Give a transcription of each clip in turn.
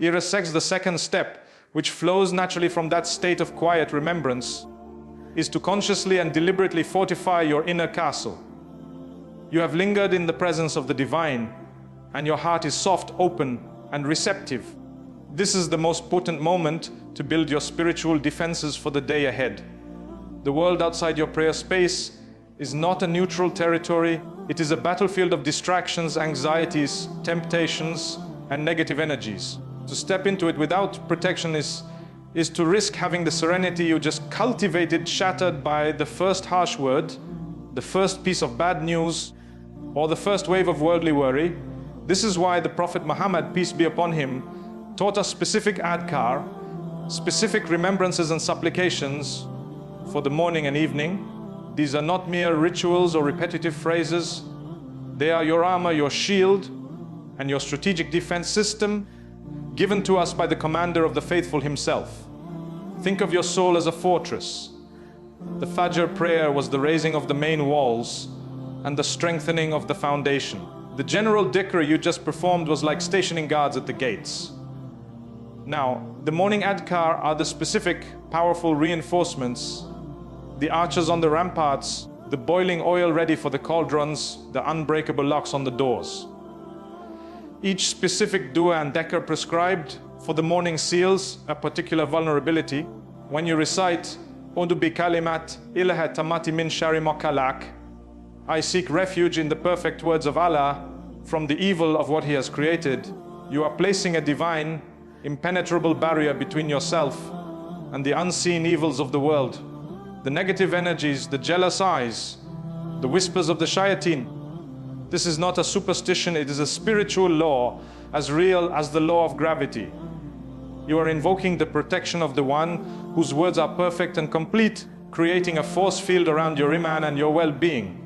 irrespects the second step, which flows naturally from that state of quiet remembrance, is to consciously and deliberately fortify your inner castle. You have lingered in the presence of the divine, and your heart is soft, open, and receptive. This is the most potent moment to build your spiritual defenses for the day ahead. The world outside your prayer space is not a neutral territory. It is a battlefield of distractions, anxieties, temptations, and negative energies. To step into it without protection is to risk having the serenity you just cultivated shattered by the first harsh word, the first piece of bad news, or the first wave of worldly worry. This is why the Prophet Muhammad, peace be upon him, taught us specific adhkar, specific remembrances and supplications for the morning and evening. These are not mere rituals or repetitive phrases. They are your armor, your shield, and your strategic defense system given to us by the commander of the faithful himself. Think of your soul as a fortress. The Fajr prayer was the raising of the main walls and the strengthening of the foundation. The general Dhikr you just performed was like stationing guards at the gates. Now, the morning adhkar are the specific, powerful reinforcements, the archers on the ramparts, the boiling oil ready for the cauldrons, the unbreakable locks on the doors. Each specific dua and dhikr prescribed for the morning seals a particular vulnerability. When you recite, Udu bi kalimat ilaha tamati min shari ma khalaq, I seek refuge in the perfect words of Allah from the evil of what He has created, you are placing a divine, impenetrable barrier between yourself and the unseen evils of the world. The negative energies, the jealous eyes, the whispers of the shayateen. This is not a superstition, it is a spiritual law, as real as the law of gravity. You are invoking the protection of the one whose words are perfect and complete, creating a force field around your iman and your well-being.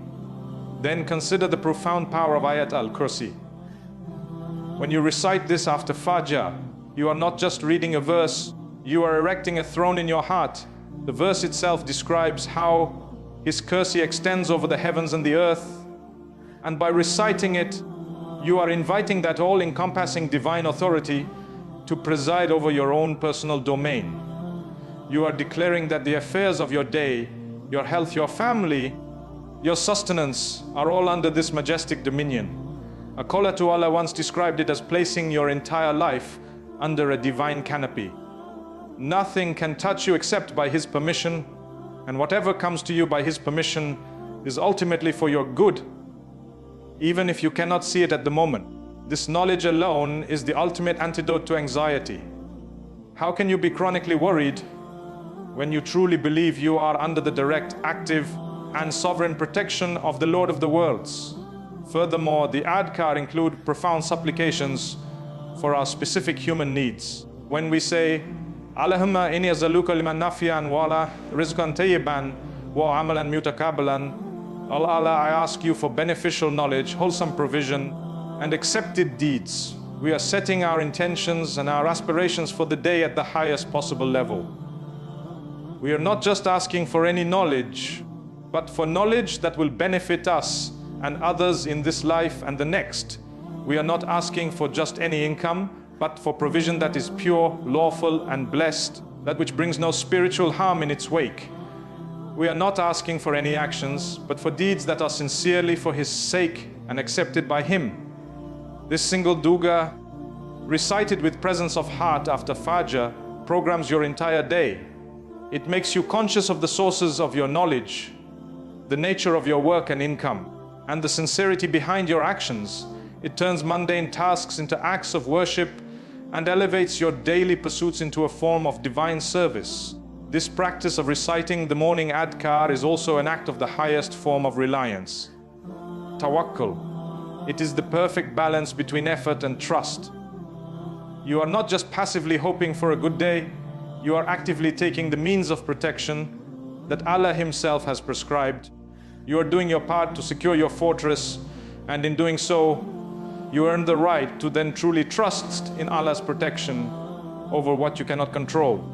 Then consider the profound power of Ayat al-Kursi. When you recite this after Fajr, you are not just reading a verse, you are erecting a throne in your heart. The verse itself describes how His Kursi extends over the heavens and the earth, and by reciting it, you are inviting that all-encompassing divine authority to preside over your own personal domain. You are declaring that the affairs of your day, your health, your family, your sustenance are all under this majestic dominion. A caller to Allah once described it as placing your entire life under a divine canopy. Nothing can touch you except by His permission, and whatever comes to you by His permission is ultimately for your good, even if you cannot see it at the moment. This knowledge alone is the ultimate antidote to anxiety. How can you be chronically worried when you truly believe you are under the direct, active, and sovereign protection of the Lord of the worlds? Furthermore, the adhkar include profound supplications for our specific human needs. When we say, Allahumma inni azaluka liman nafiyan wa ala rizqan tayyiban wa amalan mutakabalan, Oh Allah, I ask you for beneficial knowledge, wholesome provision, and accepted deeds. We are setting our intentions and our aspirations for the day at the highest possible level. We are not just asking for any knowledge, but for knowledge that will benefit us and others in this life and the next. We are not asking for just any income, but for provision that is pure, lawful, and blessed, that which brings no spiritual harm in its wake. We are not asking for any actions, but for deeds that are sincerely for His sake and accepted by Him. This single duga, recited with presence of heart after Fajr, programs your entire day. It makes you conscious of the sources of your knowledge, the nature of your work and income, and the sincerity behind your actions. It turns mundane tasks into acts of worship and elevates your daily pursuits into a form of divine service. This practice of reciting the morning adhkar is also an act of the highest form of reliance. Tawakkul. It is the perfect balance between effort and trust. You are not just passively hoping for a good day, you are actively taking the means of protection that Allah Himself has prescribed. You are doing your part to secure your fortress, and in doing so, you earn the right to then truly trust in Allah's protection over what you cannot control.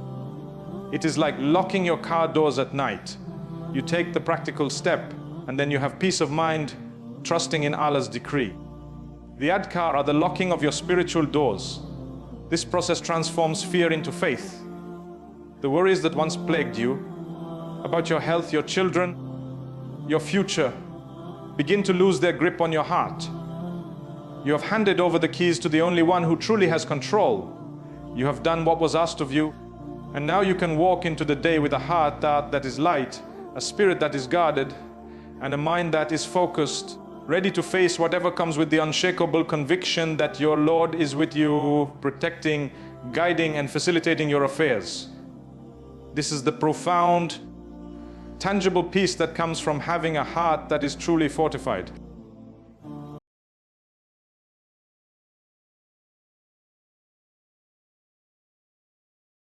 It is like locking your car doors at night. You take the practical step, and then you have peace of mind, trusting in Allah's decree. The adhkar are the locking of your spiritual doors. This process transforms fear into faith. The worries that once plagued you about your health, your children, your future, begin to lose their grip on your heart. You have handed over the keys to the only one who truly has control. You have done what was asked of you, and now you can walk into the day with a heart that is light, a spirit that is guarded, and a mind that is focused, ready to face whatever comes, with the unshakable conviction that your Lord is with you, protecting, guiding, and facilitating your affairs. This is the profound, tangible peace that comes from having a heart that is truly fortified.